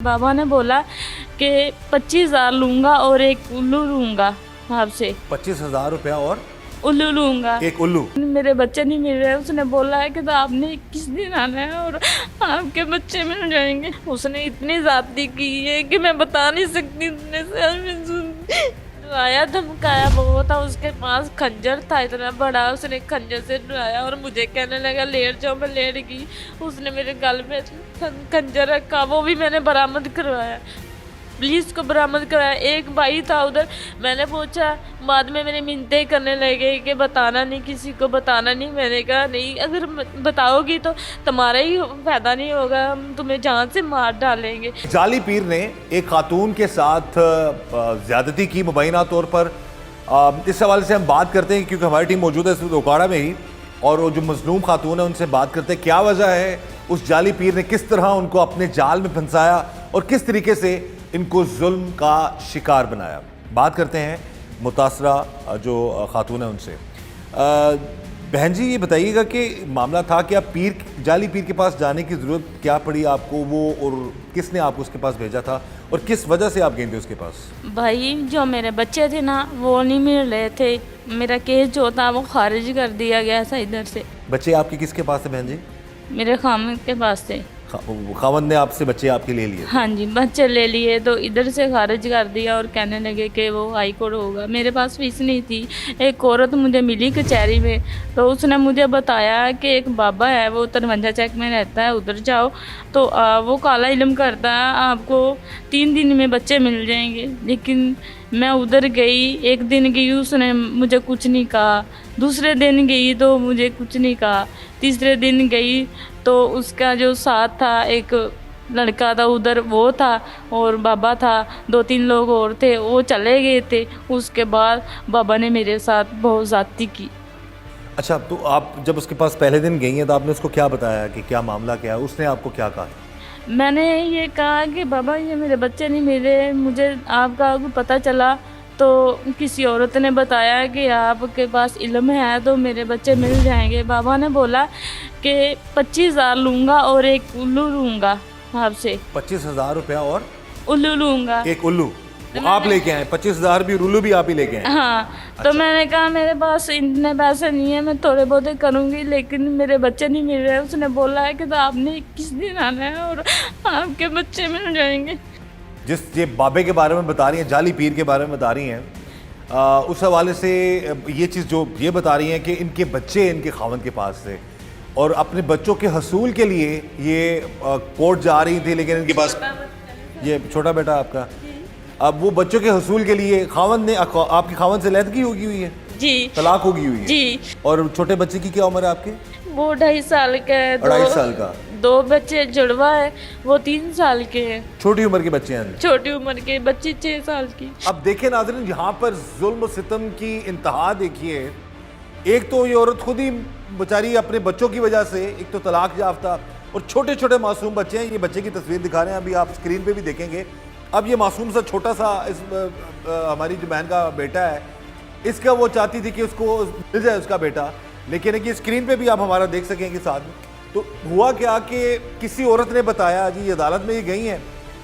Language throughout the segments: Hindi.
बाबा ने बोला कि 25,000 लूंगा और एक उल्लू लूंगा आपसे। 25,000 रुपया और उल्लू लूंगा। एक उल्लू। मेरे बच्चे नहीं मिल रहे। उसने बोला है कि तो आपने 21 दिन आना है और आपके बच्चे मिल जाएंगे। उसने इतनी ज्यादती की है कि मैं बता नहीं सकती। इतने से डराया धमकाया बहुत था। उसके पास खंजर था इतना बड़ा। उसने खंजर से डराया और मुझे कहने लगा लेट जाओ। मैं लेट गई। उसने मेरे गल में खंजर रखा, वो भी मैंने बरामद करवाया। पुलिस को बरामद कराया। एक भाई था उधर, मैंने पूछा, बाद में मेरे मिन्नतें करने लगे कि बताना नहीं, किसी को बताना नहीं। मैंने कहा नहीं, अगर बताओगी तो तुम्हारा ही फायदा नहीं होगा, हम तुम्हें जान से मार डालेंगे। जाली पीर ने एक खातून के साथ ज्यादती की मुबैना तौर पर। इस हवाले से हम बात करते हैं क्योंकि हमारी टीम मौजूद है इस वक्त ओकाड़ा में ही, और वो जो मजलूम खातून है उनसे बात करते हैं क्या वजह है उस जाली पीर ने किस तरह उनको अपने जाल में फंसाया और किस तरीके से इनको जुल्म का शिकार बनाया। बात करते हैं मुतासरा जो खातून है उनसे। बहन जी, ये बताइएगा कि मामला था कि आप जाली पीर के पास जाने की ज़रूरत क्या पड़ी आपको, वो और किसने आपको उसके पास भेजा था और किस वजह से आप गए थे उसके पास? भाई, जो मेरे बच्चे थे ना वो नहीं मिल रहे थे। मेरा केस जो था वो खारिज कर दिया गया था इधर से। बच्चे आपके किसके पास थे बहन जी? मेरे खामद के पास थे। खामद ने आपसे बच्चे आपके ले लिए? हाँ जी, बच्चे ले लिए तो इधर से खारिज कर दिया और कहने लगे कि वो हाई कोर्ट होगा। मेरे पास फीस नहीं थी। एक औरत मुझे मिली कचहरी में, तो उसने मुझे बताया कि एक बाबा है, वो 53 चेक में रहता है, उधर जाओ तो वो काला इल्म करता है, आपको 3 दिन में बच्चे मिल जाएंगे। लेकिन मैं उधर गई, एक दिन गई, उसने मुझे कुछ नहीं कहा। दूसरे दिन गई तो मुझे कुछ नहीं कहा। तीसरे दिन गई तो उसका जो साथ था, एक लड़का था उधर, वो था और बाबा था, 2-3 लोग और थे, वो चले गए थे। उसके बाद बाबा ने मेरे साथ बहुत ज़्यादती की। अच्छा, तो आप जब उसके पास पहले दिन गई हैं तो आपने उसको क्या बताया कि क्या मामला क्या है? उसने आपको क्या कहा? मैंने ये कहा कि बाबा ये मेरे बच्चे नहीं मिले, मुझे आपका पता चला तो किसी औरत ने बताया कि आपके पास इल्म है तो मेरे बच्चे मिल जाएंगे। बाबा ने बोला कि 25,000 लूँगा और एक उल्लू लूँगा आपसे। 25,000 रुपया और उल्लू लूँगा। एक उल्लू आप लेके आए? 25,000 भी उल्लू भी आप ही लेके आए? हाँ। अच्छा। तो मैंने कहा मेरे पास इतने पैसे नहीं है, मैं थोड़े बहुत करूँगी, लेकिन मेरे बच्चे नहीं मिल रहे। उसने बोला है कि तो आपने 21 दिन आना है और आपके बच्चे मिल जाएंगे। जिस ये बाबे के बारे में बता रही हैं, जाली पीर के बारे में बता रही हैं, उस हवाले से ये चीज़ जो ये बता रही हैं कि इनके बच्चे इनके खावंद के पास थे और अपने बच्चों के हसूल के लिए ये कोर्ट जा रही थी, लेकिन इनके पास ये छोटा बेटा आपका, अब वो बच्चों के हसूल के लिए खावंद ने आपकी खावंद से लैदगी होगी हुई है जी, तलाक होगी हुई है जी। और छोटे बच्चे की क्या उम्र है आपके? वो 2.5 साल का है। 2.5 साल का। 2 बच्चे जुड़वा है, वो 3 साल के हैं। छोटी उम्र के बच्चे हैं? छोटी उम्र के बच्ची 6 साल की। अब देखिए नाज़रीन, यहाँ पर जुल्म सितम की इंतहा देखिए। एक तो ये औरत खुद ही बेचारी अपने बच्चों की वजह से, एक तो तलाक याफ्ता और छोटे छोटे मासूम बच्चे हैं। ये बच्चे की तस्वीर दिखा रहे हैं, अभी आप स्क्रीन पे भी देखेंगे। अब ये मासूम सा छोटा सा हमारी जो बहन का बेटा है, इसका वो चाहती थी कि उसको मिल जाए उसका बेटा, लेकिन एक ये स्क्रीन पे भी आप हमारा देख सकेंगे साथ में। तो हुआ क्या कि किसी औरत ने बताया जी, अदालत में ये गई हैं,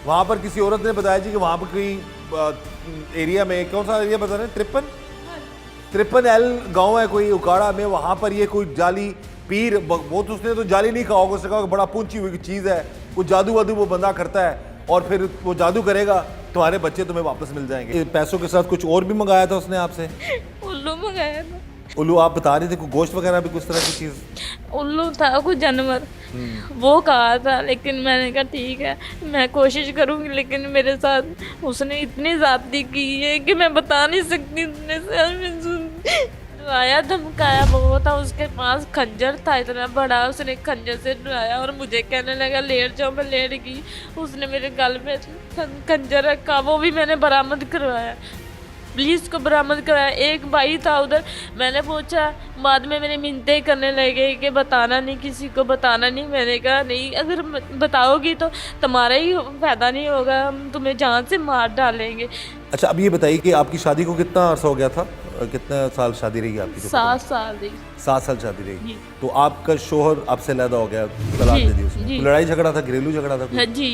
वहाँ पर किसी औरत ने बताया जी कि वहाँ पर कोई एरिया में, कौन सा एरिया बता रहे हैं, 53L गांव है कोई उकाड़ा में, वहाँ पर ये कोई जाली पीर, वो तो उसने तो जाली नहीं कहा होगा, उसने कहा बड़ा पूंची हुई चीज़ है, कुछ जादू वादू वो बंदा करता है और फिर वो जादू करेगा, तुम्हारे बच्चे तुम्हें वापस मिल जाएंगे। पैसों के साथ कुछ और भी मंगाया था उसने आपसे? उल्लू मंगाया था। उल्लू आप बता रही थी, कोई गोश्त वगैरह भी कुछ तरह की चीज़? उल्लू था कुछ जानवर, वो कहा था। लेकिन मैंने कहा ठीक है, मैं कोशिश करूँगी, लेकिन मेरे साथ उसने इतनी ज़्यादती की है कि मैं बता नहीं सकती। इतने से डराया धमकाया बहुत था। उसके पास खंजर था इतना बड़ा। उसने खंजर से डराया और मुझे कहने लगा लेट जाओ। मैं लेट गई। उसने मेरे गल में खंजर रखा, वो भी मैंने बरामद करवाया। पुलिस को बरामद कराया। एक भाई था उधर, मैंने पूछा, बाद में मेरे मिन्नतें करने लगे कि बताना नहीं, किसी को बताना नहीं। मैंने कहा नहीं, अगर बताओगी तो तुम्हारा ही फायदा नहीं होगा, हम तुम्हें जान से मार डालेंगे। अच्छा, अब ये बताइए कि आपकी शादी को कितना अर्सा हो गया था? कितना साल शादी रही आपकी? 7 साल रही। 7 साल शादी रही। तो आपका शोहर आपसे अलहदा हो गया, तलाक दे दी उसने, तो लड़ाई झगड़ा था, घरेलू झगड़ा था जी।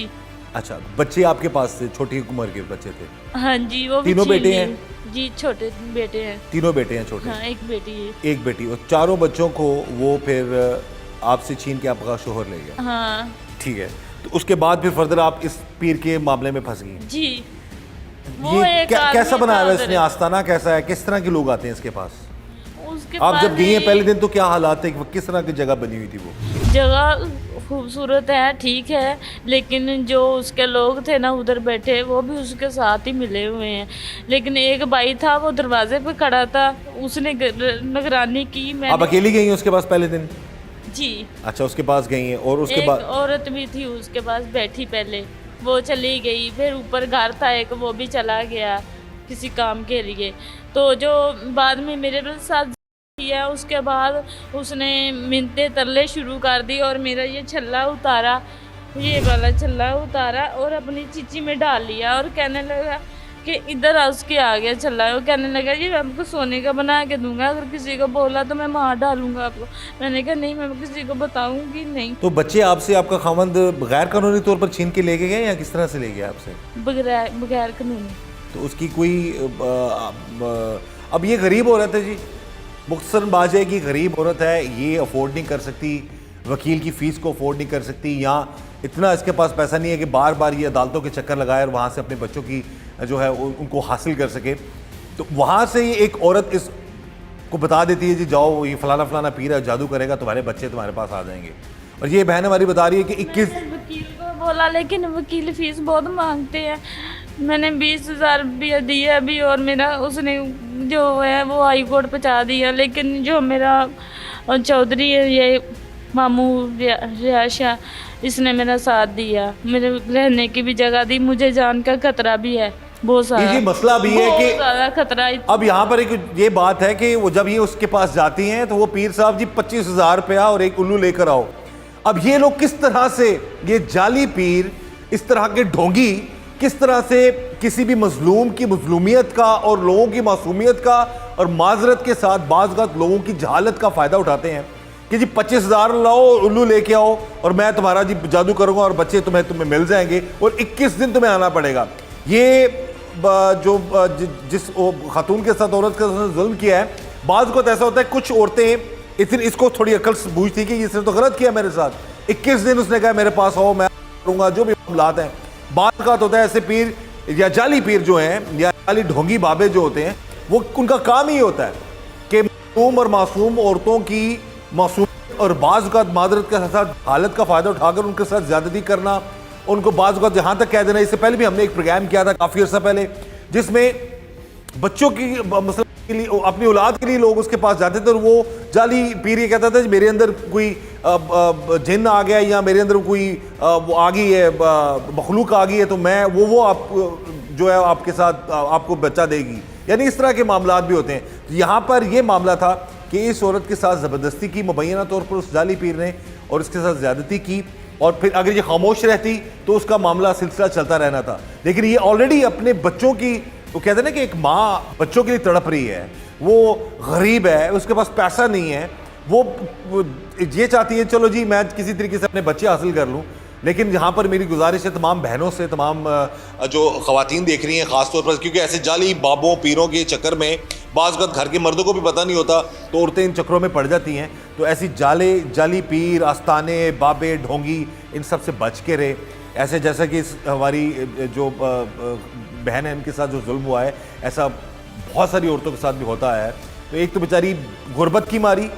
अच्छा, बच्चे आपके पास थे, छोटी उम्र के बच्चे थे? हाँ जी, वो भी तीनों छीन बेटे लिए। हैं? जी छोटे बेटे हैं। तीनों बेटे हैं छोटे? हाँ, एक बेटी है। एक बेटी। और चारों बच्चों को वो फिर आपसे छीन के आपका शोहर ले गया? हाँ ठीक है, तो उसके बाद फिर फर्दर आप इस पीर के मामले में फंस गई? जी। वो ये एक कैसा आदमी बनाया हुआ है था इसने? उधर। आस्ताना कैसा है? किस तरह के लोग आते हैं इसके पास? उसके आप पास जब गई हैं भी पहले दिन तो क्या हालात थे, किस तरह की जगह बनी हुई थी वो? जगह खूबसूरत है, ठीक है, लेकिन जो उसके लोग थे ना उधर बैठे, वो भी उसके साथ ही मिले हुए हैं। लेकिन एक भाई था, वो दरवाजे पे खड़ा था, उसने निगरानी की। आप मैंने अकेली गई हैं उसके पास पहले दिन? जी। अच्छा, उसके पास गई हैं और उसके एक बाद? औरत भी थी उसके पास बैठी, पहले वो चली गई, फिर ऊपर घर था एक, वो भी चला गया किसी काम के लिए। तो जो बाद में मेरे साथ किया, उसके बाद उसने मिन्नतें तरले शुरू कर दी और मेरा ये छल्ला उतारा, ये वाला छल्ला उतारा और अपनी चीची में डाल लिया और कहने लगा कि इधर आ, उसके आ गया छल्ला। वो कहने लगा ये मैं आपको सोने का बना के दूंगा, अगर किसी को बोला तो मैं मार डालूंगा आपको। मैंने कहा नहीं, मैं किसी को बताऊंगी नहीं। तो बच्चे आपसे आपका खामंद गैर कानूनी तौर पर छीन के लेके गए या किस तरह से ले गया आपसे? बगैर बगैर कानूनी। तो उसकी कोई अब ये गरीब औरत है जी, मुख्तसर बात है कि गरीब औरत है, ये अफोर्ड नहीं कर सकती, वकील की फ़ीस को अफोर्ड नहीं कर सकती, या इतना इसके पास पैसा नहीं है कि बार बार ये अदालतों के चक्कर लगाए और वहाँ से अपने बच्चों की जो है उनको हासिल कर सके। तो वहाँ से ये एक औरत इस को बता देती है जी जाओ, ये फलाना फलाना पीर है, जादू करेगा, तुम्हारे बच्चे तुम्हारे पास आ जाएंगे। और ये बहन हमारी बता रही है कि 21 मैंने वकील को बोला, लेकिन वकील फीस बहुत मांगते हैं। मैंने 20,000 रुपया दिया अभी और मेरा उसने जो है वो हाई कोर्ट पहुँचा दिया। लेकिन जो मेरा चौधरी है, ये मामू रियाशा, इसने मेरा साथ दिया, मेरे रहने की भी जगह दी, मुझे जान का खतरा भी है बहुत सारा। ये मसला भी है कि ज़्यादा खतरा। अब यहाँ पर एक ये बात है कि वो जब ये उसके पास जाती हैं तो वो पीर साहब जी 25,000 रुपया और एक उल्लू लेकर आओ। अब ये लोग किस तरह से, ये जाली पीर, इस तरह के ढोंगी किस तरह से किसी भी मजलूम की मजलूमियत का और लोगों की मासूमियत का और माजरत के साथ बाज़ लोगों की जहालत का फ़ायदा उठाते हैं कि जी 25,000 लाओ, उल्लू लेके आओ और मैं तुम्हारा जी जादू करूँगा और बच्चे तुम्हें मिल जाएंगे और 21 दिन तुम्हें आना पड़ेगा। ये जो जिस खातून के साथ औरत के साथ जुल्म किया है, बाज़ को ऐसा होता है कुछ औरतें इतनी, इसको थोड़ी अकल बूझ थी कि इसने तो गलत किया मेरे साथ, 21 दिन उसने कहा मेरे पास आओ, मैं करूँगा जो भी मामलात हैं। बात का होता है ऐसे पीर या जाली पीर जो हैं या जाली ढोंगी बाबे जो होते हैं, वो उनका काम ही होता है कि मासूम और मासूम औरतों की मासूम और बाज़ का मादरत के साथ हालत का फ़ायदा उठाकर उनके साथ ज़्यादती करना, उनको बाज़ का जहाँ तक कह देना। इससे पहले भी हमने एक प्रोग्राम किया था काफ़ी अर्सा पहले, जिसमें बच्चों की मसला के लिए, अपनी औलाद के लिए लोग उसके पास जाते थे और वो जाली पीर ये कहता था मेरे अंदर कोई जिन्न आ गया या मेरे अंदर कोई वो आ गई है, मखलूक आ गई है, तो मैं वो आप जो है आपके साथ आपको बच्चा देगी, यानी इस तरह के मामलात भी होते हैं। तो यहाँ पर ये मामला था कि इस औरत के साथ ज़बरदस्ती की मुबैना तौर पर उस जाली पीर ने और इसके साथ ज़्यादती की, और फिर अगर ये खामोश रहती तो उसका मामला सिलसिला चलता रहना था। लेकिन ये ऑलरेडी अपने बच्चों की, वो कहते हैं ना कि एक माँ बच्चों के लिए तड़प रही है, वो गरीब है, उसके पास पैसा नहीं है, वो ये चाहती है चलो जी मैं किसी तरीके से अपने बच्चे हासिल कर लूँ। लेकिन यहाँ पर मेरी गुजारिश है तमाम बहनों से, तमाम जो ख़वातीन देख रही हैं ख़ास तौर पर, क्योंकि ऐसे जाली बाबों पीरों के चक्कर में बाज़ वक़्त घर के मर्दों को भी पता नहीं होता तो औरतें इन चक्करों में पड़ जाती हैं। तो ऐसी जाली पीर, आस्ताने, बाबे, ढोंगी, इन सब से बच के रहे। ऐसे जैसा कि हमारी जो बहन है इनके साथ जो जुल्म हुआ है, ऐसा बहुत सारी औरतों के साथ भी होता है। तो एक तो बेचारी गुर्बत की मारी,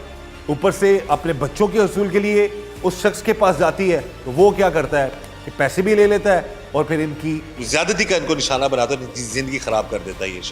ऊपर से अपने बच्चों के हसूल के लिए उस शख्स के पास जाती है, तो वो क्या करता है कि पैसे भी ले लेता है और फिर इनकी ज़्यादती का इनको निशाना बनाता है, ज़िंदगी ख़राब कर देता है ये शख्स।